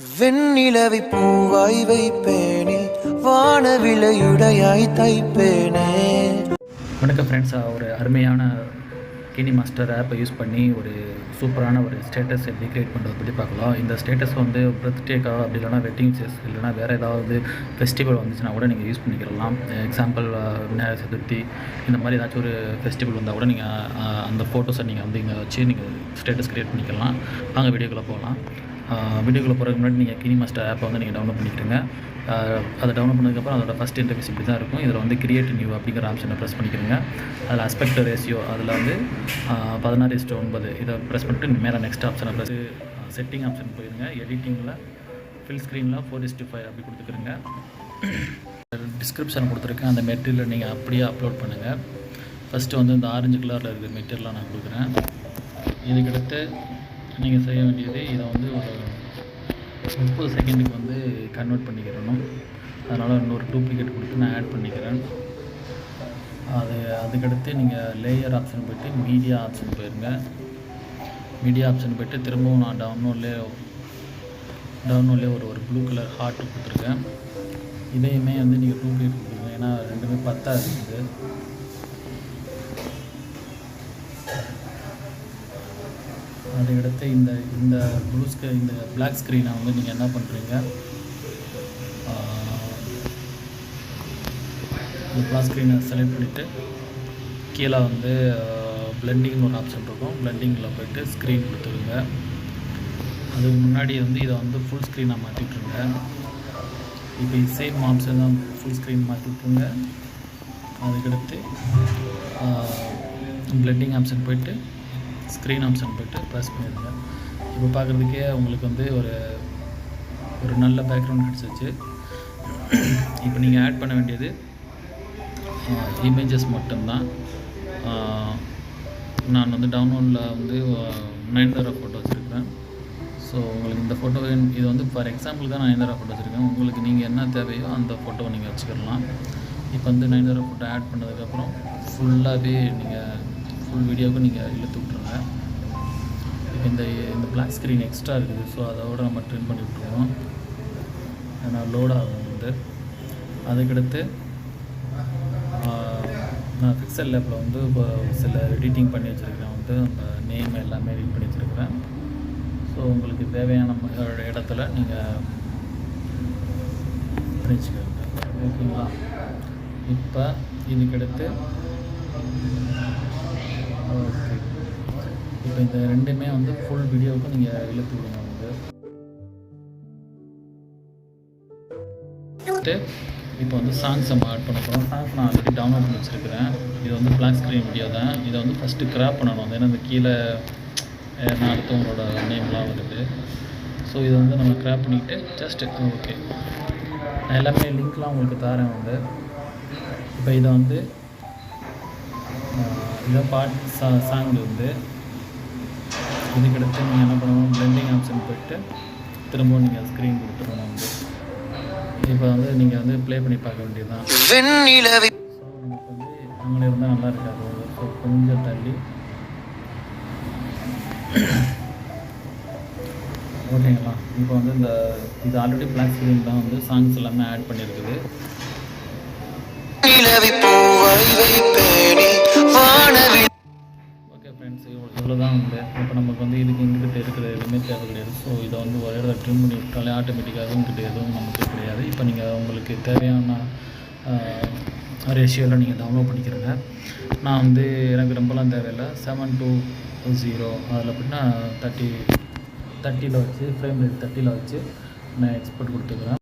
வெண்ணிலவை பூவாய் வைப்பேனே வானவிலையுடையாய் தைப்பேனே. வணக்கம் ஃப்ரெண்ட்ஸ், ஒரு அருமையான கினிமாஸ்டர் ஆப்பை யூஸ் பண்ணி ஒரு சூப்பரான ஒரு ஸ்டேட்டஸ் எப்படி க்ரியேட் பண்ணுறது பற்றி பார்க்கலாம். இந்த ஸ்டேட்டஸ் வந்து பர்த்டேக்காக அப்படி இல்லைனா வெட்டிங்ஸஸ் இல்லைனா வேறு ஏதாவது ஃபெஸ்டிவல் வந்துச்சுன்னா கூட நீங்கள் யூஸ் பண்ணிக்கலாம். எக்ஸாம்பிள் விநாயகர் சதுர்த்தி இந்த மாதிரி ஏதாச்சும் ஒரு ஃபெஸ்டிவல் வந்தால் கூட நீங்கள் அந்த ஃபோட்டோஸை நீங்கள் வந்து இங்கே வச்சு நீங்கள் ஸ்டேட்டஸ் க்ரியேட் பண்ணிக்கலாம். வாங்க வீடியோக்குள்ளே போகலாம். வீடியோக்குள்ளே போகிறதுக்கு முன்னாடி நீங்கள் கினிமாஸ்டர் ஆப்பை வந்து நீங்கள் டவுன்லோட் பண்ணிக்கிறீங்க. அதை டவுன்லோட் பண்ணதுக்கப்புறம் அதோட ஃபஸ்ட் இன்டர்ஃபேஸ் இப்படி தான் இருக்கும். இதில் வந்து கிரியேட் நியூ அப்படிங்கிற ஆப்ஷனை ப்ரெஸ் பண்ணிக்கிறீங்க. அதில் ஆஸ்பெக்ட் ரேஷியோ அதில் வந்து 16:9 இதை ப்ரெஸ் பண்ணிட்டு மேலே நெக்ஸ்ட் ஆப்ஷனை ப்ரெஸ் செட்டிங் ஆப்ஷன் போயிருங்க. எடிட்டிங்கில் ஃபில் ஸ்க்ரீனில் 4:5 அப்படி கொடுத்துக்கிறங்க. டிஸ்கிரிப்ஷன் கொடுத்துருக்கேன், அந்த மெட்டீரியலை நீங்கள் அப்படியே அப்லோட் பண்ணுங்கள். ஃபஸ்ட்டு வந்து இந்த ஆரஞ்சு கலரில் இருக்கிற மெட்டீரியலாக நான் கொடுக்குறேன். இதுக்கடுத்து நீங்கள் செய்ய வேண்டியது இதை வந்து ஒரு 30 செகண்டுக்கு வந்து கன்வெர்ட் பண்ணிக்கிறணும். அதனால் இன்னொரு டூப்ளிகேட் கொடுத்து நான் ஆட் பண்ணிக்கிறேன். அதுக்கடுத்து நீங்கள் லேயர் ஆப்ஷன் போய்ட்டு மீடியா ஆப்ஷன் போயிருங்க. மீடியா ஆப்ஷன் போய்ட்டு திரும்பவும் நான் டவுன்லோட்லேயே ஒரு ப்ளூ கலர் ஹார்ட் கொடுத்துருக்கேன். இதையுமே வந்து நீங்கள் டூப்ளிகேட் கொடுத்துருங்க, ஏன்னா ரெண்டுமே 10 இருக்குது. அதுக்கடுத்து இந்த இந்த பிளாக் ஸ்க்ரீனை வந்து நீங்கள் என்ன பண்ணுறீங்க, இந்த பிளாக் ஸ்க்ரீனை செலக்ட் பண்ணிவிட்டு கீழே வந்து பிளெண்டிங்னு ஒரு ஆப்ஷன் இருக்கும். பிளெண்டிங்கில் போய்ட்டு ஸ்க்ரீன் கொடுத்துருங்க. அதுக்கு முன்னாடி வந்து இதை வந்து ஃபுல் ஸ்க்ரீனாக மாற்றிட்டுருங்க. இப்போ சேம் ஆப்ஷன் தான், ஃபுல் ஸ்க்ரீன் மாற்றி விட்ருங்க. அதுக்கடுத்து பிளெண்டிங் ஆப்ஷன் போய்ட்டு ஸ்க்ரீன் ஆப்ஷன் போய்ட்டு ப்ரெஸ் பண்ணிடுங்க. இப்போ பார்க்குறதுக்கே உங்களுக்கு வந்து ஒரு நல்ல பேக்ரவுண்ட் கிடச்சிச்சு. இப்போ நீங்கள் ஆட் பண்ண வேண்டியது இமேஜஸ் மட்டும்தான். நான் வந்து டவுன்லோடில் வந்து 9 ஃபோட்டோ வச்சுருக்கேன். ஸோ உங்களுக்கு இந்த ஃபோட்டோ இது வந்து ஃபார் எக்ஸாம்பிள் தான் நான் 9 ஃபோட்டோ வச்சுருக்கேன். உங்களுக்கு நீங்கள் என்ன தேவையோ அந்த ஃபோட்டோவை நீங்கள் வச்சுக்கலாம். இப்போ வந்து 9 ஃபோட்டோ ஆட் பண்ணதுக்கப்புறம் ஃபுல்லாகவே நீங்கள் ஃபுல் வீடியோவுக்கு நீங்கள் இழுத்து விட்ருங்க. இப்போ இந்த பிளாக் ஸ்க்ரீன் எக்ஸ்ட்ரா இருக்குது, ஸோ அதோட நம்ம ட்ரிம் பண்ணி விட்ருவோம். ஏன்னா லோட் ஆகும் வந்து. அதுக்கடுத்து நான் பிக்சல் லேப்பில் வந்து இப்போ சில எடிட்டிங் பண்ணி வச்சுருக்கிறேன். வந்து அந்த நேம் எல்லாமே எடிட் பண்ணி வச்சுருக்கிறேன். ஸோ உங்களுக்கு தேவையான இடத்துல நீங்கள் பண்ணிச்சுக்கோங்க, ஓகேங்களா? இப்போ இதுக்கடுத்து ஓகே, இப்போ இந்த ரெண்டுமே வந்து ஃபுல் வீடியோவுக்கு நீங்கள் இழுத்து விடுங்க. வந்து இப்போ வந்து சாங்ஸ் நம்ம ஆட் பண்ண போகிறோம். சாங்ஸ் நான் ஆல்ரெடி டவுன்லோட் பண்ணி வச்சுருக்கிறேன். இது வந்து பிளாக் ஸ்க்ரீன் வீடியோ தான். இதை வந்து ஃபஸ்ட்டு கிராப் பண்ணணும், ஏன்னா இந்த கீழே நான் அடுத்தவங்களோட நேம்லாம் வருது. ஸோ இதை வந்து நம்ம கிராப் பண்ணிவிட்டு ஜஸ்ட்டு ஓகே, நான் எல்லாமே லிங்க்லாம் உங்களுக்கு தரேன் வந்து. இப்போ இதை வந்து இதை சாங் வந்து இதுக்கடுத்து நீங்கள் என்ன பண்ணணும், பிளெண்டிங் ஆப்ஷன் போய்ட்டு திரும்பவும் நீங்கள் ஸ்க்ரீன் கொடுத்துடணும். வந்து இப்போ வந்து நீங்கள் வந்து ப்ளே பண்ணி பார்க்க வேண்டியது தான். ஸோ நமக்கு வந்து அங்கே இருந்தால் நல்லா இருக்காது. ஸோ கொஞ்சம் தள்ளி ஓகேங்களா? இப்போ வந்து இது ஆல்ரெடி பிளாக் ஸ்க்ரீன் தான் வந்து சாங்ஸ் எல்லாமே ஆட் பண்ணியிருக்குது. ஓகே ஃப்ரெண்ட்ஸ், இவ்வளோ தான் வந்து. இப்போ நமக்கு வந்து இதுக்கு இங்கிட்ட இருக்கிற எதுவுமே தேவை கிடையாது. ஸோ இதை வந்து ஒரே இடத்துல ட்ரிம் பண்ணி விட்டாலே ஆட்டோமேட்டிக்காக இங்கிட்ட எதுவும் நமக்கு கிடையாது. இப்போ நீங்கள் உங்களுக்கு தேவையான ரேஷியோவில் நீங்கள் டவுன்லோட் பண்ணிக்கிறீங்க. நான் வந்து எனக்கு ரொம்பலாம் தேவையில்லை, 7:0 அதில் அப்படின்னா 30 வச்சு ஃப்ரேம் ரேட் 30 வச்சு நான் எக்ஸ்போர்ட் கொடுத்துக்கிறேன்.